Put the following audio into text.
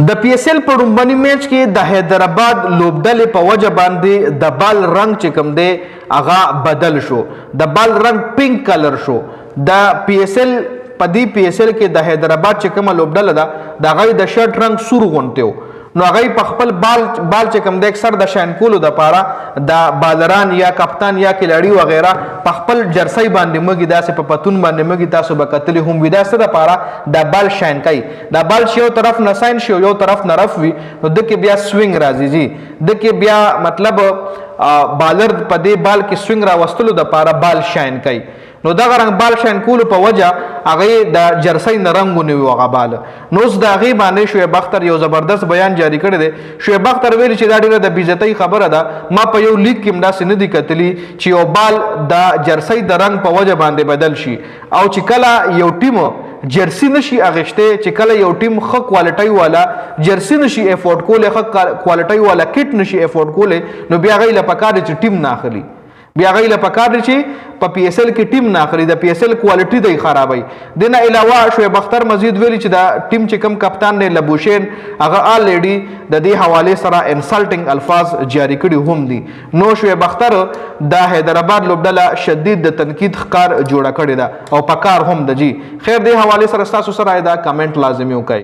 د پی ایس ایل په لومړني میچ کې د حیدرآباد لوبډلی په وجه باندې د بال رنګ چې کوم دی هغه بدل شو، د بال رنګ پینک کلر شو. د پی ایس ایل په دې پی ایس ایل کې د حیدرآباد چې کومه لوبډله ده د هغوی د شرټ رنګ سور غونتی و، نو هغوی په خپل بال چې کوم دی اکثر د شاین کولو دپاره د بالران یا کپتان یا کلاړي وغیره په خپل جرسی باندې مږي، داسې په پتون باندې مږي، تاسو به کتلی هم وي. دا څه دپاره د بال شاین کوي، دا بال چې یو طرف نه ساین شي او یو طرف نه رف وي نو دکې بیا سوینګ راځي جي، دکې بیا مطلب بالر په دې بال کې سوینګ راوستلو دپاره بال شاین کوي. نو دغه رنګ بال شاین کولو په وجه هغې د جرسی نه رنګ ونیو هغه بال. نو اوس د هغې باندې شعیب اختر یو زبردست بیان جاری کړی دی. شعیب اختر ویلي چې دا ډېره د بېعزتۍ خبره ده، ما په یو لیګ کې هم داسې نه دي کتلي چې یو بال د جرسی د رنګ په وجه باندې بدل شي، او چې کله یو ټیم جرسی نشي اغشته، چې کله یو ټیم ښه کوالټۍ والا جرسی نشي افورډ کولی، ښه کوالټۍ والا کټ نشي افورډ کولی، نو بیا هغوی له پکار دی چې ټیم نه اخلي، بیا هغوی له پکار دی چې په پی ایس ایل کې ټیم نه اخلي، د پی ایس ایل کوالټي دی خرابوي. دې نه علاوه شعیب اختر مزید ویلي چې د ټیم چې کوم کپتان دی لبوشین هغه آلریډي د دې حوالې سره انسلټنګ الفاظ جاری کړي هم دي. نو شعیب اختر د حیدرآباد لوبډله شدید د تنقید ښکار جوړه کړې ده او پکار هم ده جي. خیر دې حوالې سره ستاسو سره دا کمنټ لازمي وکړئ.